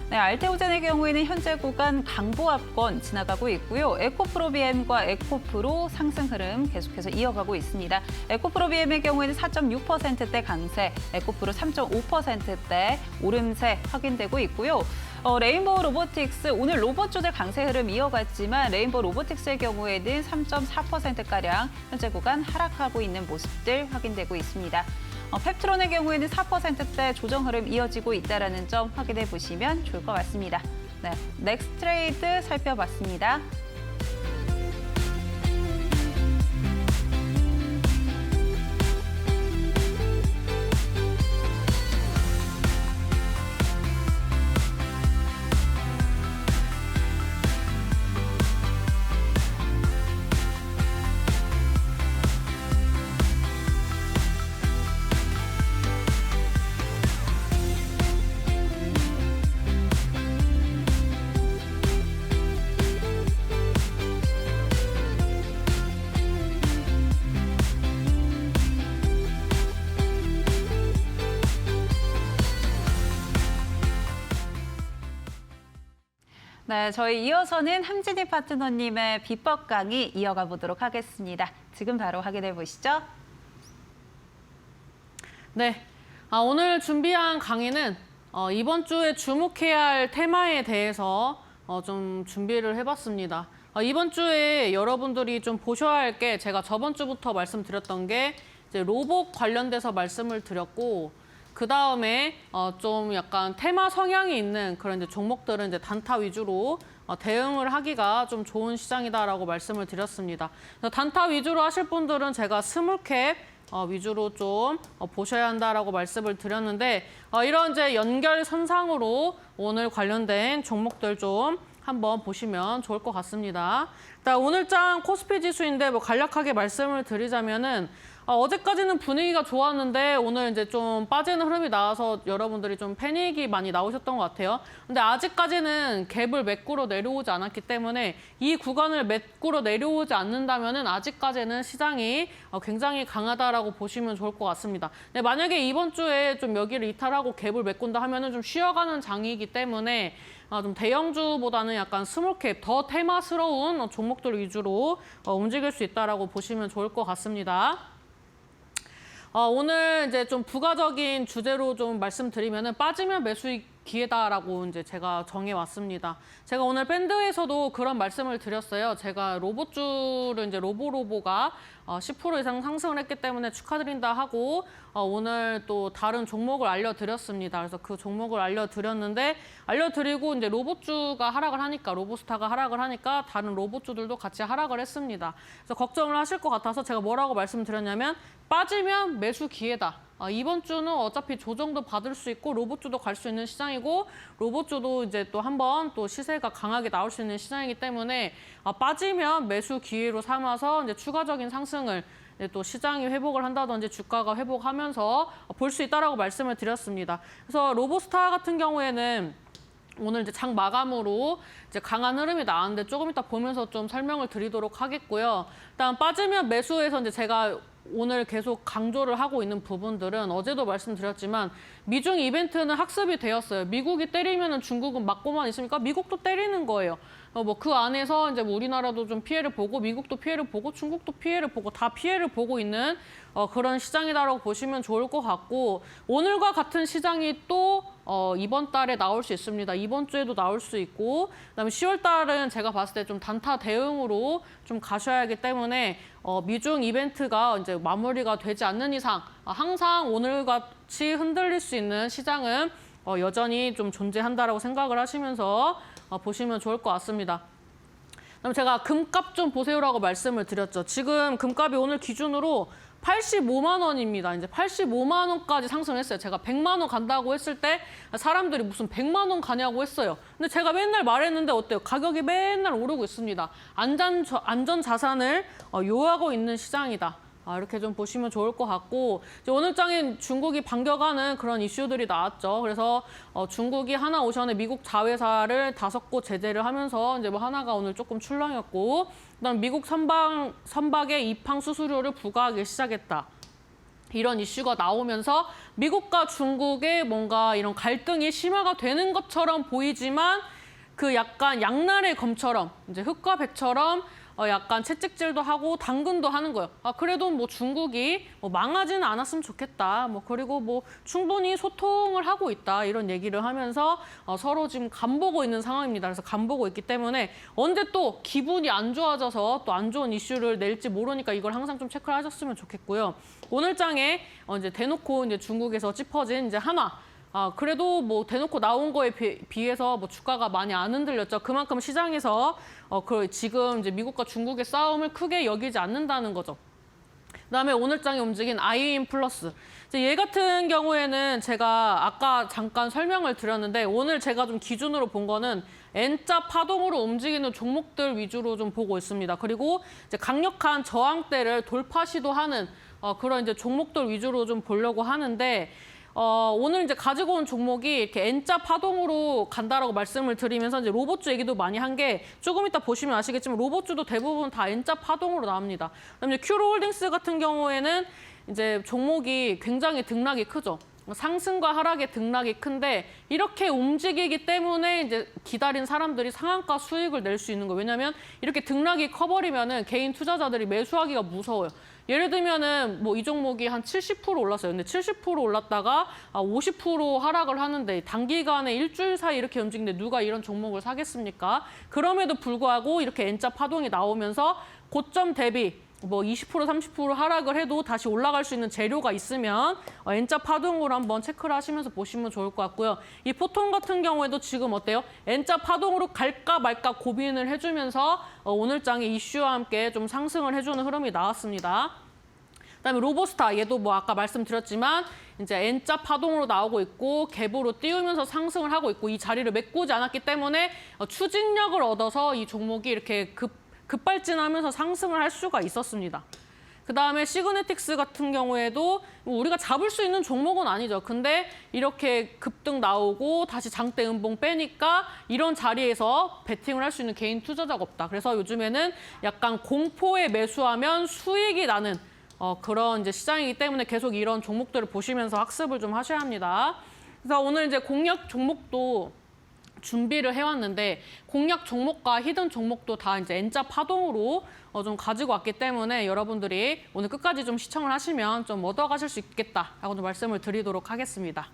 네, 알테오젠의 경우에는 현재 구간 강보합권 지나가고 있고요. 에코프로비엠과 에코프로 상승 흐름 계속해서 이어가고 있습니다. 에코프로비엠의 경우에는 4.6%대 강세, 에코프로 3.5%대 오름세 확인되고 있고요. 레인보우 로보틱스 오늘 로봇주들 강세 흐름 이어갔지만 레인보우 로보틱스의 경우에는 3.4%가량 현재 구간 하락하고 있는 모습들 확인되고 있습니다. 펩트론의 경우에는 4%대 조정 흐름 이어지고 있다는 점 확인해 보시면 좋을 것 같습니다. 네, 넥스트레이드 살펴봤습니다. 네, 저희 이어서는 함진희 파트너님의 비법 강의 이어가 보도록 하겠습니다. 지금 바로 확인해 보시죠. 네, 오늘 준비한 강의는 이번 주에 주목해야 할 테마에 대해서 좀 준비를 해봤습니다. 이번 주에 여러분들이 좀 보셔야 할 게 제가 저번 주부터 말씀드렸던 게 이제 로봇 관련돼서 말씀을 드렸고 그 다음에 좀 약간 테마 성향이 있는 그런 이제 종목들은 이제 단타 위주로 대응을 하기가 좀 좋은 시장이다라고 말씀을 드렸습니다. 그래서 단타 위주로 하실 분들은 제가 스몰캡 위주로 좀 보셔야 한다라고 말씀을 드렸는데 이런 이제 연결선상으로 오늘 관련된 종목들 좀 한번 보시면 좋을 것 같습니다. 일단 오늘장 코스피 지수인데 뭐 간략하게 말씀을 드리자면은 어제까지는 분위기가 좋았는데 오늘 이제 좀 빠지는 흐름이 나와서 여러분들이 좀 패닉이 많이 나오셨던 것 같아요. 근데 아직까지는 갭을 메꾸러 내려오지 않았기 때문에 이 구간을 메꾸러 내려오지 않는다면은 아직까지는 시장이 굉장히 강하다라고 보시면 좋을 것 같습니다. 근데 만약에 이번 주에 좀 여기를 이탈하고 갭을 메꾼다 하면은 좀 쉬어가는 장이기 때문에 좀 대형주보다는 약간 스몰캡, 더 테마스러운 종목들 위주로 움직일 수 있다라고 보시면 좋을 것 같습니다. 오늘 이제 좀 부가적인 주제로 좀 말씀드리면은 빠지면 매수익 기회다라고 이제 제가 정해왔습니다. 제가 오늘 밴드에서도 그런 말씀을 드렸어요. 제가 로봇주를 이제 로보가 10% 이상 상승을 했기 때문에 축하드린다 하고 오늘 또 다른 종목을 알려드렸습니다. 그래서 그 종목을 알려드리고 이제 로봇주가 하락을 하니까 로보스타가 하락을 하니까 다른 로봇주들도 같이 하락을 했습니다. 그래서 걱정을 하실 것 같아서 제가 뭐라고 말씀드렸냐면 빠지면 매수 기회다. 이번 주는 어차피 조정도 받을 수 있고 로봇주도 갈 수 있는 시장이고 로봇주도 이제 또 한번 또 시세가 강하게 나올 수 있는 시장이기 때문에 빠지면 매수 기회로 삼아서 이제 추가적인 상승을 또 시장이 회복을 한다든지 주가가 회복하면서 볼 수 있다라고 말씀을 드렸습니다. 그래서 로보스타 같은 경우에는 오늘 이제 장 마감으로 이제 강한 흐름이 나왔는데 조금 이따 보면서 좀 설명을 드리도록 하겠고요. 일단 빠지면 매수에서 이제 제가 오늘 계속 강조를 하고 있는 부분들은 어제도 말씀드렸지만 미중 이벤트는 학습이 되었어요. 미국이 때리면은 중국은 맞고만 있으니까 미국도 때리는 거예요. 뭐 그 안에서 이제 뭐 우리나라도 좀 피해를 보고 미국도 피해를 보고 중국도 피해를 보고 다 피해를 보고 있는 그런 시장이다라고 보시면 좋을 것 같고 오늘과 같은 시장이 또 이번 달에 나올 수 있습니다. 이번 주에도 나올 수 있고 그다음에 10월 달은 제가 봤을 때 좀 단타 대응으로 좀 가셔야 하기 때문에 미중 이벤트가 이제 마무리가 되지 않는 이상 항상 오늘같이 흔들릴 수 있는 시장은 여전히 좀 존재한다라고 생각을 하시면서 보시면 좋을 것 같습니다. 그럼 제가 금값 좀 보세요라고 말씀을 드렸죠. 지금 금값이 오늘 기준으로 85만 원입니다. 이제 85만 원까지 상승했어요. 제가 100만 원 간다고 했을 때 사람들이 무슨 100만 원 가냐고 했어요. 근데 제가 맨날 말했는데 어때요? 가격이 맨날 오르고 있습니다. 안전 자산을 요하고 있는 시장이다. 이렇게 좀 보시면 좋을 것 같고 이제 오늘 장엔 중국이 반격하는 그런 이슈들이 나왔죠. 그래서 중국이 하나오션에 미국 자회사를 5곳 제재를 하면서 이제 뭐 하나가 오늘 조금 출렁였고 그다음 미국 선박에 입항 수수료를 부과하기 시작했다. 이런 이슈가 나오면서 미국과 중국의 뭔가 이런 갈등이 심화가 되는 것처럼 보이지만 그 약간 양날의 검처럼 이제 흑과 백처럼 약간 채찍질도 하고 당근도 하는 거예요. 그래도 뭐 중국이 뭐 망하지는 않았으면 좋겠다. 뭐 그리고 뭐 충분히 소통을 하고 있다. 이런 얘기를 하면서 서로 지금 간보고 있는 상황입니다. 그래서 간보고 있기 때문에 언제 또 기분이 안 좋아져서 또 안 좋은 이슈를 낼지 모르니까 이걸 항상 좀 체크를 하셨으면 좋겠고요. 오늘 장에 이제 대놓고 이제 중국에서 짚어진 이제 한화. 그래도 뭐 대놓고 나온 거에 비해서 뭐 주가가 많이 안 흔들렸죠. 그만큼 시장에서 지금 이제 미국과 중국의 싸움을 크게 여기지 않는다는 거죠. 그다음에 오늘 장에 움직인 아이인 플러스. 얘 같은 경우에는 제가 아까 잠깐 설명을 드렸는데 오늘 제가 좀 기준으로 본 거는 N자 파동으로 움직이는 종목들 위주로 좀 보고 있습니다. 그리고 이제 강력한 저항대를 돌파 시도하는 그런 이제 종목들 위주로 좀 보려고 하는데 오늘 이제 가지고 온 종목이 이렇게 N자 파동으로 간다라고 말씀을 드리면서 이제 로봇주 얘기도 많이 한 게 조금 이따 보시면 아시겠지만 로봇주도 대부분 다 N자 파동으로 나옵니다. 그다음에 큐로홀딩스 같은 경우에는 이제 종목이 굉장히 등락이 크죠. 상승과 하락의 등락이 큰데 이렇게 움직이기 때문에 이제 기다린 사람들이 상한가 수익을 낼 수 있는 거예요. 왜냐하면 이렇게 등락이 커버리면은 개인 투자자들이 매수하기가 무서워요. 예를 들면은 뭐 이 종목이 한 70% 올랐어요. 근데 70% 올랐다가 50% 하락을 하는데 단기간에 일주일 사이 이렇게 움직이는데 누가 이런 종목을 사겠습니까? 그럼에도 불구하고 이렇게 N자 파동이 나오면서 고점 대비 뭐 20% 30% 하락을 해도 다시 올라갈 수 있는 재료가 있으면 N자 파동으로 한번 체크를 하시면서 보시면 좋을 것 같고요. 이 포통 같은 경우에도 지금 어때요? N자 파동으로 갈까 말까 고민을 해주면서 오늘 장에 이슈와 함께 좀 상승을 해주는 흐름이 나왔습니다. 그다음에 로보스타 얘도 뭐 아까 말씀드렸지만 이제 N자 파동으로 나오고 있고 갭으로 띄우면서 상승을 하고 있고 이 자리를 메꾸지 않았기 때문에 추진력을 얻어서 이 종목이 이렇게 급발진하면서 상승을 할 수가 있었습니다. 그다음에 시그네틱스 같은 경우에도 우리가 잡을 수 있는 종목은 아니죠. 근데 이렇게 급등 나오고 다시 장대 음봉 빼니까 이런 자리에서 베팅을 할 수 있는 개인 투자자가 없다. 그래서 요즘에는 약간 공포에 매수하면 수익이 나는 그런 이제 시장이기 때문에 계속 이런 종목들을 보시면서 학습을 좀 하셔야 합니다. 그래서 오늘 이제 공략 종목도 준비를 해왔는데 공략 종목과 히든 종목도 다 이제 N자 파동으로 좀 가지고 왔기 때문에 여러분들이 오늘 끝까지 좀 시청을 하시면 좀 얻어가실 수 있겠다라고 좀 말씀을 드리도록 하겠습니다.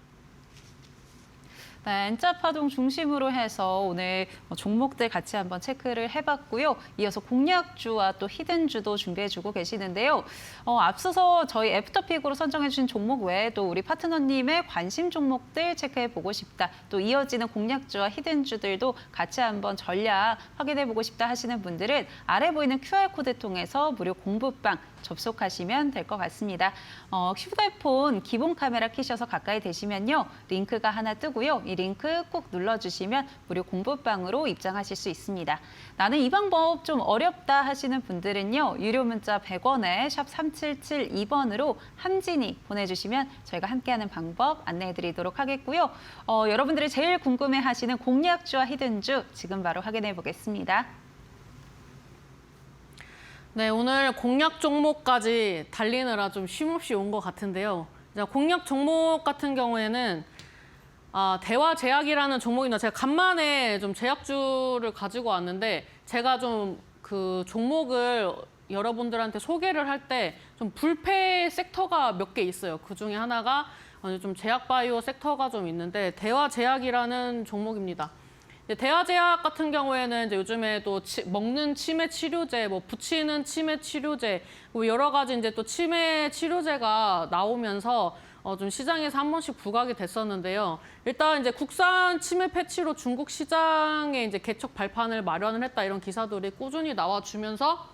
네, N자 파동 중심으로 해서 오늘 종목들 같이 한번 체크를 해봤고요. 이어서 공략주와 또 히든주도 준비해주고 계시는데요. 앞서서 저희 애프터픽으로 선정해주신 종목 외에도 우리 파트너님의 관심 종목들 체크해보고 싶다. 또 이어지는 공략주와 히든주들도 같이 한번 전략 확인해보고 싶다 하시는 분들은 아래 보이는 QR코드 통해서 무료 공부방 접속하시면 될 것 같습니다. 휴대폰 기본 카메라 켜셔서 가까이 대시면요. 링크가 하나 뜨고요. 이 링크 꼭 눌러주시면 무료 공부방으로 입장하실 수 있습니다. 나는 이 방법 좀 어렵다 하시는 분들은요. 유료 문자 100원에 샵 3772번으로 함진이 보내주시면 저희가 함께하는 방법 안내해드리도록 하겠고요. 여러분들이 제일 궁금해하시는 공략주와 히든주 지금 바로 확인해 보겠습니다. 네, 오늘 공략 종목까지 달리느라 좀 쉼없이 온 것 같은데요. 공략 종목 같은 경우에는 대화제약이라는 종목입니다. 제가 간만에 좀 제약주를 가지고 왔는데 제가 좀 그 종목을 여러분들한테 소개를 할 때 좀 불패 섹터가 몇 개 있어요. 그 중에 하나가 좀 제약바이오 섹터가 좀 있는데 대화제약이라는 종목입니다. 대화제약 같은 경우에는 이제 요즘에 또 먹는 치매 치료제, 뭐 붙이는 치매 치료제, 뭐 여러 가지 이제 또 치매 치료제가 나오면서 좀 시장에서 한 번씩 부각이 됐었는데요. 일단 이제 국산 치매 패치로 중국 시장에 이제 개척 발판을 마련을 했다 이런 기사들이 꾸준히 나와주면서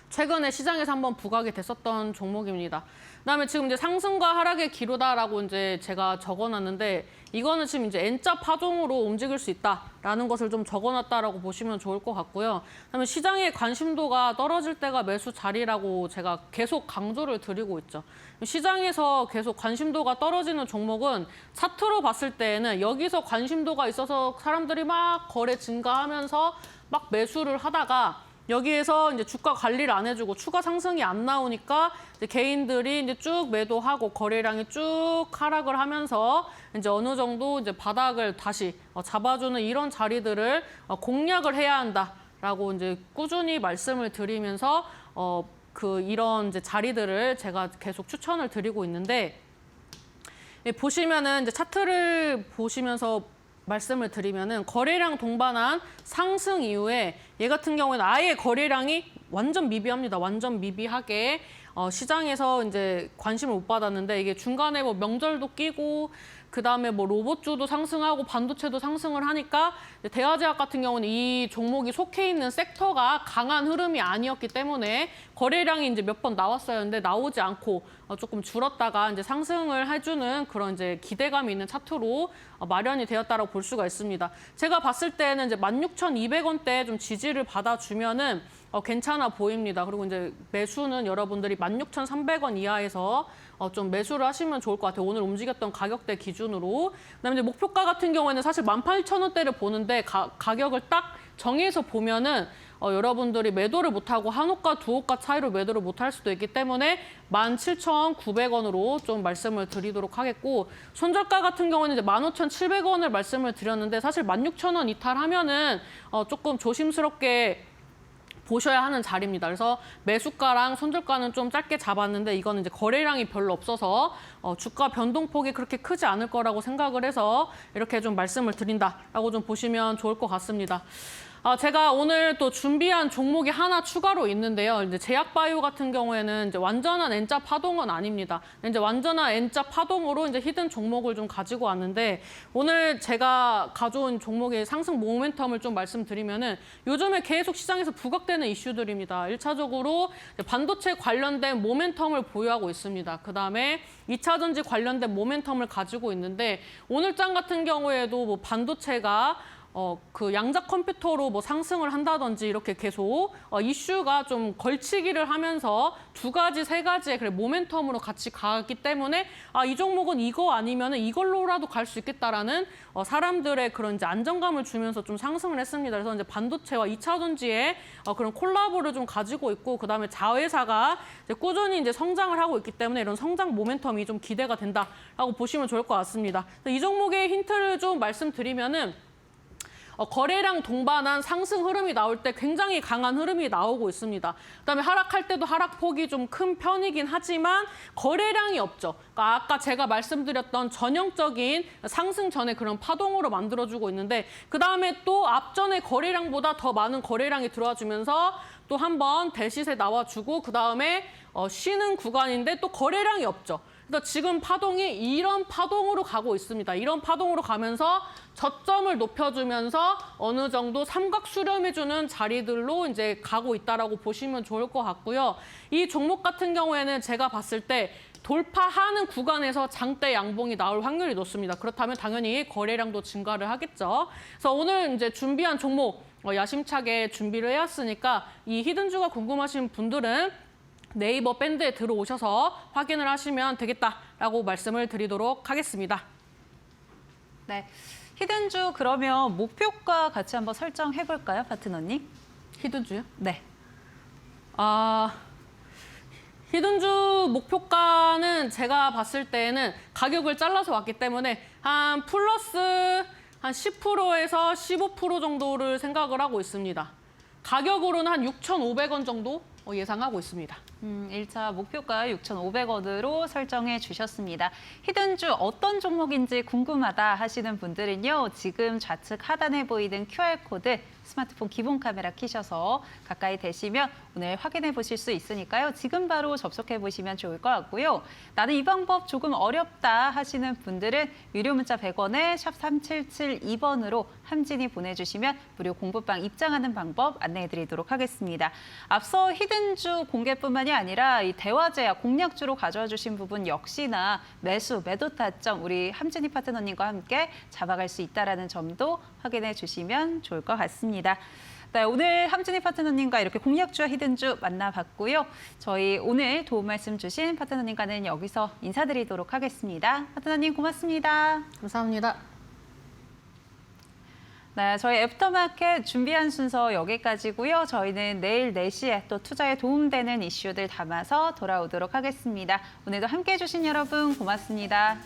최근에 시장에서 한번 부각이 됐었던 종목입니다. 그다음에 지금 이제 상승과 하락의 기로다라고 이제 제가 적어놨는데 이거는 지금 이제 N자 파동으로 움직일 수 있다라는 것을 좀 적어놨다라고 보시면 좋을 것 같고요. 그다음에 시장의 관심도가 떨어질 때가 매수 자리라고 제가 계속 강조를 드리고 있죠. 시장에서 계속 관심도가 떨어지는 종목은 차트로 봤을 때에는 여기서 관심도가 있어서 사람들이 막 거래 증가하면서 막 매수를 하다가 여기에서 이제 주가 관리를 안 해주고 추가 상승이 안 나오니까 이제 개인들이 이제 쭉 매도하고 거래량이 쭉 하락을 하면서 이제 어느 정도 이제 바닥을 다시 잡아주는 이런 자리들을 공략을 해야 한다라고 이제 꾸준히 말씀을 드리면서 이런 이제 자리들을 제가 계속 추천을 드리고 있는데 보시면은 이제 차트를 보시면서 말씀을 드리면은 거래량 동반한 상승 이후에 얘 같은 경우에는 아예 거래량이 완전 미비합니다. 완전 미비하게 시장에서 이제 관심을 못 받았는데 이게 중간에 뭐 명절도 끼고 그다음에 뭐 로봇주도 상승하고 반도체도 상승을 하니까 대화제약 같은 경우는 이 종목이 속해 있는 섹터가 강한 흐름이 아니었기 때문에 거래량이 이제 몇 번 나왔어요. 근데 나오지 않고 조금 줄었다가 이제 상승을 해주는 그런 이제 기대감이 있는 차트로 마련이 되었다라고 볼 수가 있습니다. 제가 봤을 때는 이제 16,200원대 좀 지지를 받아주면은 괜찮아 보입니다. 그리고 이제 매수는 여러분들이 16,300원 이하에서 좀 매수를 하시면 좋을 것 같아요. 오늘 움직였던 가격대 기준으로. 그다음에 이제 목표가 같은 경우에는 사실 18,000원대를 보는데 가격을 딱 정의에서 보면은 여러분들이 매도를 못하고 한 호가, 두 호가 차이로 매도를 못할 수도 있기 때문에 17,900원으로 좀 말씀을 드리도록 하겠고 손절가 같은 경우는 이제 15,700원을 말씀을 드렸는데 사실 16,000원 이탈하면은 조금 조심스럽게 보셔야 하는 자리입니다. 그래서 매수가랑 손절가는 좀 짧게 잡았는데 이거는 이제 거래량이 별로 없어서 주가 변동폭이 그렇게 크지 않을 거라고 생각을 해서 이렇게 좀 말씀을 드린다라고 좀 보시면 좋을 것 같습니다. 제가 오늘 또 준비한 종목이 하나 추가로 있는데요. 이제 제약바이오 같은 경우에는 이제 완전한 N자 파동은 아닙니다. 이제 완전한 N자 파동으로 이제 히든 종목을 좀 가지고 왔는데 오늘 제가 가져온 종목의 상승 모멘텀을 좀 말씀드리면은 요즘에 계속 시장에서 부각되는 이슈들입니다. 1차적으로 반도체 관련된 모멘텀을 보유하고 있습니다. 그다음에 2차 전지 관련된 모멘텀을 가지고 있는데 오늘장 같은 경우에도 뭐 반도체가 그 양자 컴퓨터로 뭐 상승을 한다든지 이렇게 계속 이슈가 좀 걸치기를 하면서 두 가지, 세 가지의 그래 모멘텀으로 같이 가기 때문에 이 종목은 이거 아니면은 이걸로라도 갈 수 있겠다라는 사람들의 그런 이제 안정감을 주면서 좀 상승을 했습니다. 그래서 이제 반도체와 2차 전지의 그런 콜라보를 좀 가지고 있고 그다음에 자회사가 이제 꾸준히 이제 성장을 하고 있기 때문에 이런 성장 모멘텀이 좀 기대가 된다라고 보시면 좋을 것 같습니다. 이 종목의 힌트를 좀 말씀드리면은 거래량 동반한 상승 흐름이 나올 때 굉장히 강한 흐름이 나오고 있습니다. 그다음에 하락할 때도 하락폭이 좀 큰 편이긴 하지만 거래량이 없죠. 그러니까 아까 제가 말씀드렸던 전형적인 상승 전에 그런 파동으로 만들어주고 있는데 그다음에 또 앞전에 거래량보다 더 많은 거래량이 들어와주면서 또 한 번 대시세 나와주고 그다음에 쉬는 구간인데 또 거래량이 없죠. 그래서 지금 파동이 이런 파동으로 가고 있습니다. 이런 파동으로 가면서 저점을 높여주면서 어느 정도 삼각 수렴해주는 자리들로 이제 가고 있다라고 보시면 좋을 것 같고요. 이 종목 같은 경우에는 제가 봤을 때 돌파하는 구간에서 장대 양봉이 나올 확률이 높습니다. 그렇다면 당연히 거래량도 증가를 하겠죠. 그래서 오늘 이제 준비한 종목 야심차게 준비를 해왔으니까 이 히든주가 궁금하신 분들은 네이버 밴드에 들어오셔서 확인을 하시면 되겠다라고 말씀을 드리도록 하겠습니다. 네, 히든주 그러면 목표가 같이 한번 설정해 볼까요, 파트너님? 히든주요? 네. 히든주 목표가는 제가 봤을 때는 가격을 잘라서 왔기 때문에 한 플러스 한 10%에서 15% 정도를 생각을 하고 있습니다. 가격으로는 한 6,500원 정도 예상하고 있습니다. 1차 목표가 6,500원으로 설정해 주셨습니다. 히든주 어떤 종목인지 궁금하다 하시는 분들은요. 지금 좌측 하단에 보이는 QR코드 스마트폰 기본 카메라 켜셔서 가까이 대시면 오늘 확인해 보실 수 있으니까요. 지금 바로 접속해 보시면 좋을 것 같고요. 나는 이 방법 조금 어렵다 하시는 분들은 유료 문자 100원에 샵 3772번으로 함진이 보내주시면 무료 공부방 입장하는 방법 안내해 드리도록 하겠습니다. 앞서 히든주 공개뿐만이 아니라 이 대화제약 공략주로 가져와 주신 부분 역시나 매수, 매도 타점 우리 함진이 파트너님과 함께 잡아갈 수 있다는 점도 확인해 주시면 좋을 것 같습니다. 네, 오늘 함진이 파트너님과 이렇게 공략주와 히든주 만나봤고요. 저희 오늘 도움 말씀 주신 파트너님과는 여기서 인사드리도록 하겠습니다. 파트너님 고맙습니다. 감사합니다. 네, 저희 애프터마켓 준비한 순서 여기까지고요. 저희는 내일 4시에 또 투자에 도움되는 이슈들 담아서 돌아오도록 하겠습니다. 오늘도 함께해 주신 여러분 고맙습니다.